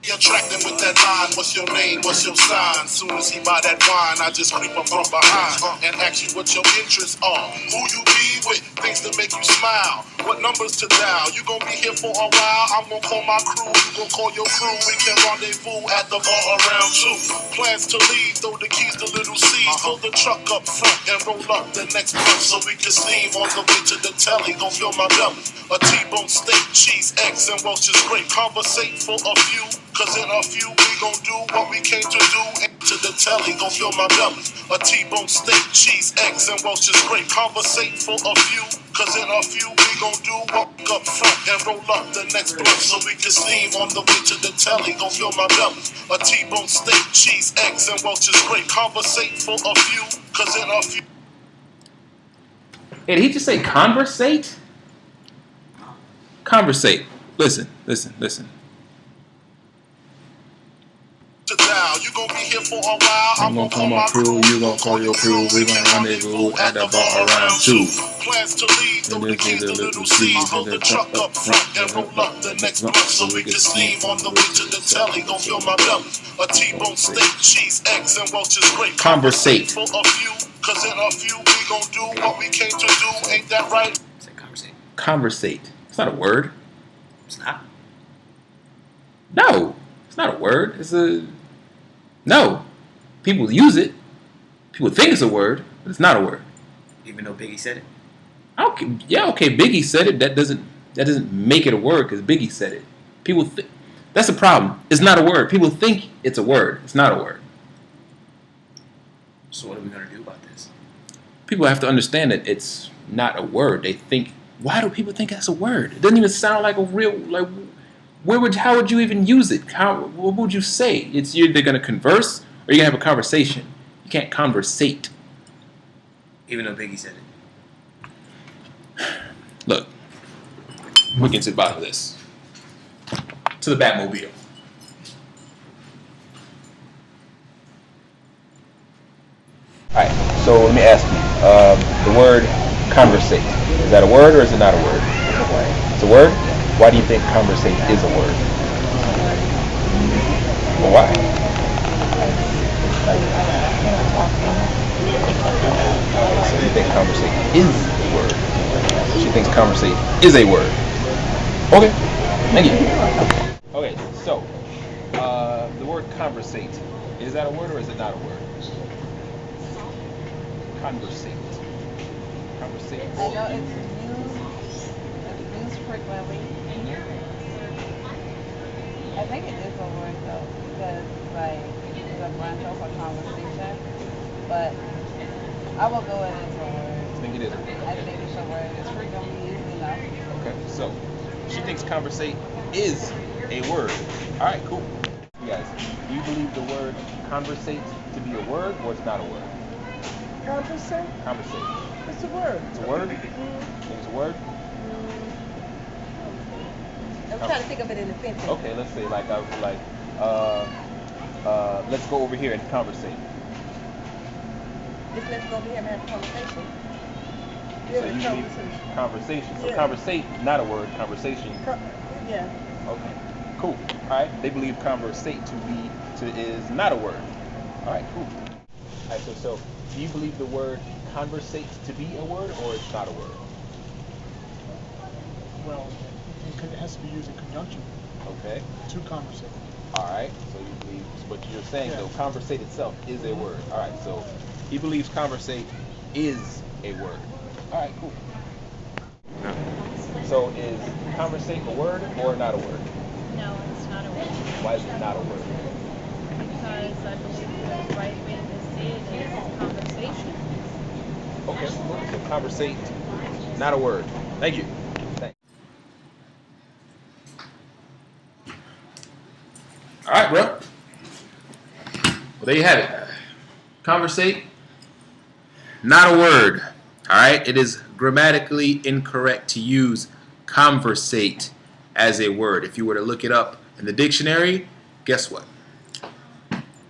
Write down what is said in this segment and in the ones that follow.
Attracting with that line, what's your name, what's your sign? Soon as he buy that wine, I just creep up from behind and ask you what your interests are. Who you be with, things to make you smile. What numbers to dial? You gon' be here for a while. I'm gon' call my crew, you gon' call your crew. We can rendezvous at the bar around 2. Plans to leave, throw the keys to little C. Fill the truck up front and roll up the next blunt so we can steam on the way to the telly. Gon' fill my belly. A T-bone steak, cheese, eggs, and Welch's grape. Conversate for a few. Cause in a few we gon' do what we came to do. To the telly, gon' fill my belly. A T-bone steak, cheese, eggs, and Welch's grape. Conversate for a few. Cause in a few we gon' do walk up front and roll up the next blunt so we can steam on the way to the telly. Gon' fill my belly. A T-bone steak, cheese, eggs, and Welch's grape. Conversate for a few. Cause in a few. Hey, did he just say conversate? Conversate. Listen. To dial. You gon' be here for a while. I'm gonna call my crew, you gon' call your crew. We gon' rendezvous at the bar around 2. Plans to leave, throw the keys to little C. Fill the truck up front and roll up the next blunt so we can steam on the way to the telly. Gon' fill my belly. A T-bone steak, cheese, eggs, and Welch's grape. Conversate. For a few, cause in a few we gon' do what we came to do. Ain't that right? Say conversate. Conversate. It's not a word. It's not. No, it's not a word. No. People use it. People think it's a word, but it's not a word. Even though Biggie said it. Okay, Biggie said it. That doesn't make it a word because Biggie said it. People that's the problem. It's not a word. People think it's a word. It's not a word. So what are we gonna do about this? People have to understand that it's not a word. They think, why do people think that's a word? It doesn't even sound like a real how would you even use it? What would you say? It's you're either gonna converse or you're gonna have a conversation. You can't conversate. Even though Biggie said it. Look, we get to the bottom of this. To the Batmobile. Alright, so let me ask you, the word conversate, is that a word or is it not a word? It's a word? Why do you think conversate is a word? Well, why? So you think conversate is a word? She thinks conversate is a word. Okay, thank you. Okay, so the word conversate, is that a word or is it not a word? Conversate. I know it's used frequently. I think it is a word though, because it's a branch of a conversation. But I will go with it's a word. I think it is. I think it's a word. It's frequently used enough. Okay, so she thinks conversate is a word. All right, cool. You guys, do you believe the word conversate to be a word or it's not a word? Conversate? Conversate. It's a word. It's a word? Think it's a word? I'm trying to think of it in a sentence. Okay, let's say let's go over here and conversate. Just let's go over here and have a conversation. So you believe conversation. So conversate, not a word, conversation. Yeah. Okay, cool. All right, they believe conversate is not a word. All right, cool. All right, so do you believe the word conversate to be a word or it's not a word? Well, it has to be used in conjunction Okay. to conversate. All right. So you believe, but you're saying though, conversate itself is a word. All right. So he believes conversate is a word. All right. Cool. So is conversate a word or not a word? No, it's not a word. Why is it not a word? Because I believe the right way to say it is conversation. Okay. Cool. So conversate, not a word. Thank you. Thanks. All right, bro. Well, there you have it. Conversate, not a word. All right. It is grammatically incorrect to use conversate as a word. If you were to look it up in the dictionary, guess what?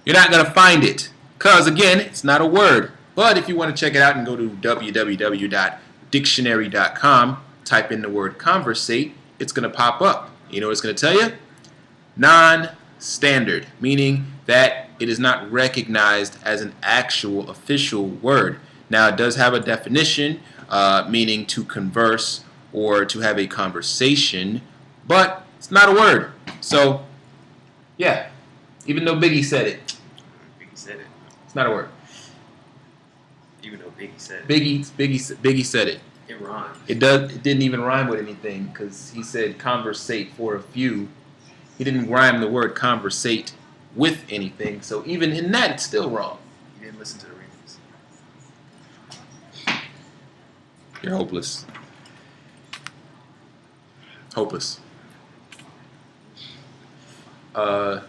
You're not going to find it because, again, it's not a word. But if you want to check it out and go to www.dictionary.com, type in the word conversate, it's going to pop up. You know what it's going to tell you? Non standard, meaning that it is not recognized as an actual official word. Now, it does have a definition, meaning to converse or to have a conversation, but it's not a word. So, yeah, even though Biggie said it, Biggie said it. it's not a word. Even though Biggie said it. Biggie said it. It rhymed. It didn't even rhyme with anything because he said conversate for a few. He didn't rhyme the word conversate with anything. So even in that, it's still wrong. You didn't listen to the remix. You're hopeless. Hopeless. Okay,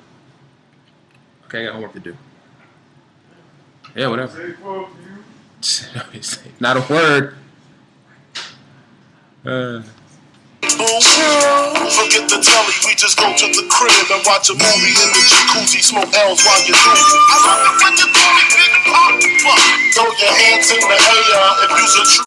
I got homework to do. Yeah, whatever. It's not a word. Forget the telly, we just go to the crib and watch a movie in the jacuzzi, smoke L's while you do it. I love it when you call me Big Papa. Throw your hands in the air if you's a true